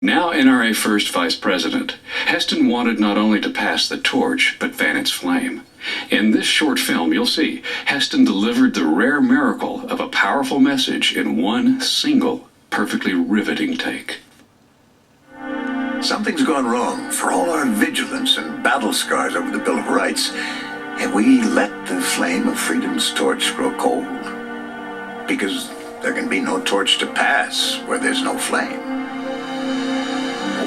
Now NRA first vice president, Heston wanted not only to pass the torch, but fan its flame. In this short film, you'll see Heston delivered the rare miracle of a powerful message in one single, perfectly riveting take. Something's gone wrong. For all our vigilance and battle scars over the Bill of Rights, have we let the flame of freedom's torch grow cold? Because there can be no torch to pass where there's no flame.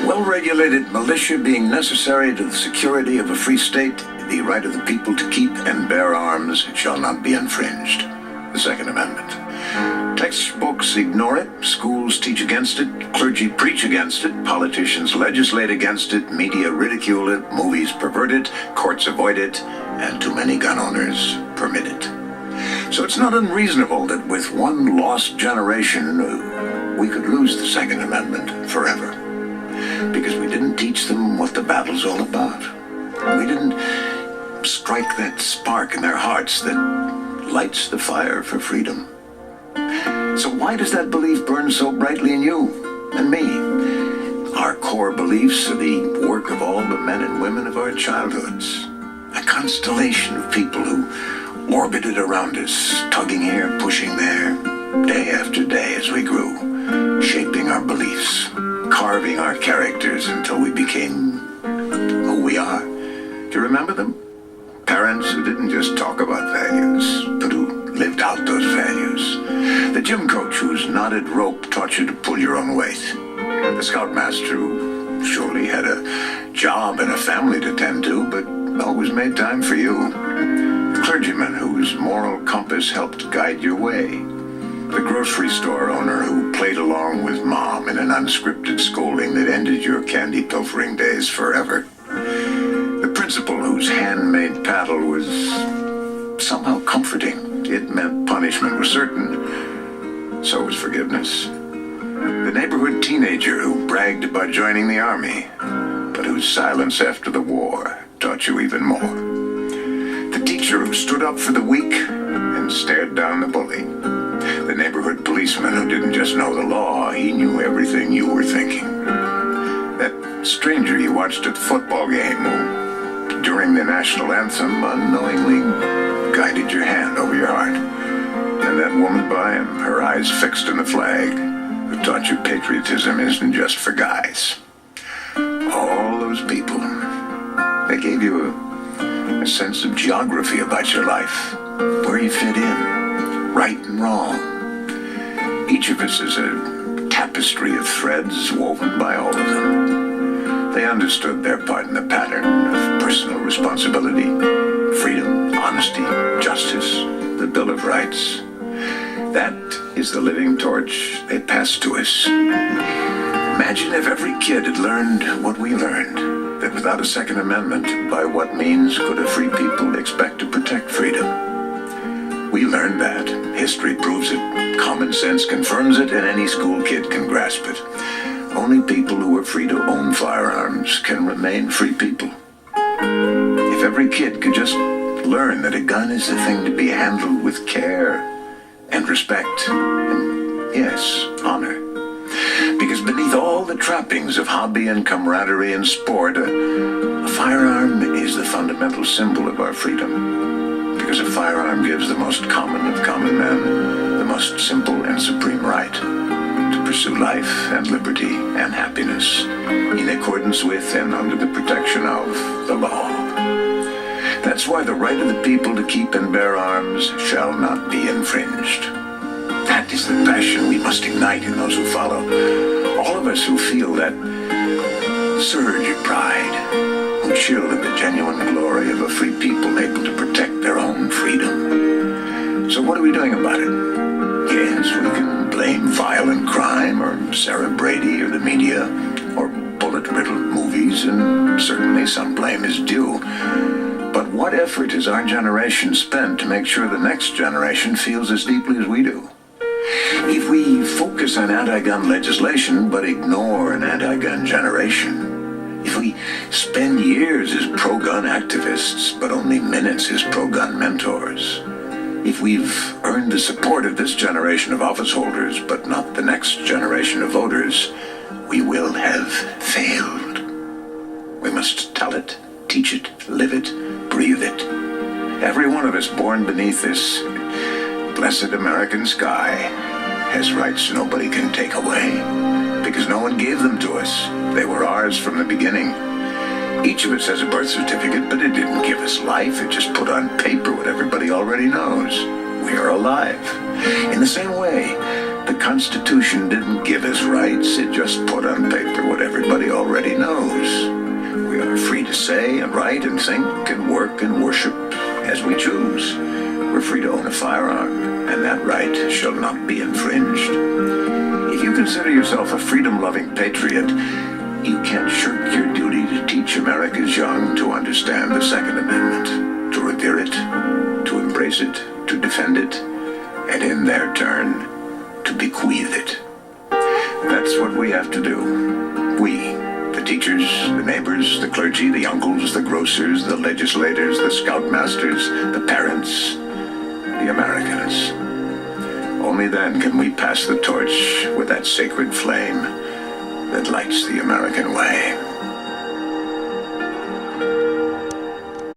A well-regulated militia being necessary to the security of a free state, the right of the people to keep and bear arms shall not be infringed. The Second Amendment. Textbooks ignore it, schools teach against it, clergy preach against it, politicians legislate against it, media ridicule it, movies pervert it, courts avoid it, and too many gun owners permit it. So it's not unreasonable that with one lost generation, we could lose the Second Amendment forever. Because we didn't teach them what the battle's all about. We didn't strike that spark in their hearts that lights the fire for freedom. So why does that belief burn so brightly in you and me? Our core beliefs are the work of all the men and women of our childhoods. A constellation of people who orbited around us, tugging here, pushing there, day after day as we grew, shaping our beliefs, carving our characters until we became who we are. Do you remember them? Parents who didn't just talk about values, but who lived out those values. The gym coach whose knotted rope taught you to pull your own weight. The scoutmaster who surely had a job and a family to tend to, but always made time for you. The clergyman whose moral compass helped guide your way. The grocery store owner who played along with mom in an unscripted scolding that ended your candy pilfering days forever. The principal whose handmade paddle was somehow comforting. It meant punishment was certain. So was forgiveness. The neighborhood teenager who bragged about joining the army, but whose silence after the war taught you even more. The teacher who stood up for the weak and stared down the bully. The neighborhood policeman who didn't just know the law, he knew everything you were thinking. That stranger you watched at the football game who, during the national anthem, unknowingly guided your hand over your heart. And that woman by him, her eyes fixed on the flag, who taught you patriotism isn't just for guys. All those people, they gave you a sense of geography about your life, where you fit in, right and wrong. Each of us is a tapestry of threads woven by all of them. They understood their part in the pattern of personal responsibility, freedom, honesty, justice, the Bill of Rights. That is the living torch they passed to us. Imagine if every kid had learned what we learned, that without a Second Amendment, by what means could a free people expect to protect freedom? We learned that. History proves it. Common sense confirms it, and any school kid can grasp it. Only people who are free to own firearms can remain free people. If every kid could just learn that a gun is a thing to be handled with care and respect, and yes, honor. Because beneath all the trappings of hobby and camaraderie and sport, a firearm is the fundamental symbol of our freedom. Because a firearm gives the most common of common men the most simple and supreme right to pursue life and liberty and happiness in accordance with and under the protection of the law. That's why the right of the people to keep and bear arms shall not be infringed. That is the passion we must ignite in those who follow. All of us who feel that surge of pride, who chill in the genuine glory of a free people able to protect their own freedom. So what are we doing about it? Yes, we can blame violent crime or Sarah Brady or the media or bullet-riddled movies, and certainly some blame is due. But what effort has our generation spent to make sure the next generation feels as deeply as we do? If we focus on anti-gun legislation but ignore an anti-gun generation, if we spend years as pro-gun activists but only minutes as pro-gun mentors, if we've earned the support of this generation of office holders but not the next generation of voters, we will have failed. We must tell it, teach it, live it, breathe it. Every one of us born beneath this blessed American sky has rights nobody can take away, because no one gave them to us. They were ours from the beginning. Each of us has a birth certificate, but it didn't give us life. It just put on paper what everybody already knows. We are alive. In the same way, the Constitution didn't give us rights. It just put on paper what everybody already knows. We are free to say and write and think and work and worship as we choose. We're free to own a firearm, and that right shall not be infringed. If you consider yourself a freedom-loving patriot, you can't shirk your duty to teach America's young to understand the Second Amendment, to revere it, to embrace it, to defend it, and in their turn, to bequeath it. That's what we have to do. We, the teachers, the neighbors, the clergy, the uncles, the grocers, the legislators, the scoutmasters, the parents, the Americans. Only then can we pass the torch with that sacred flame that lights the American way.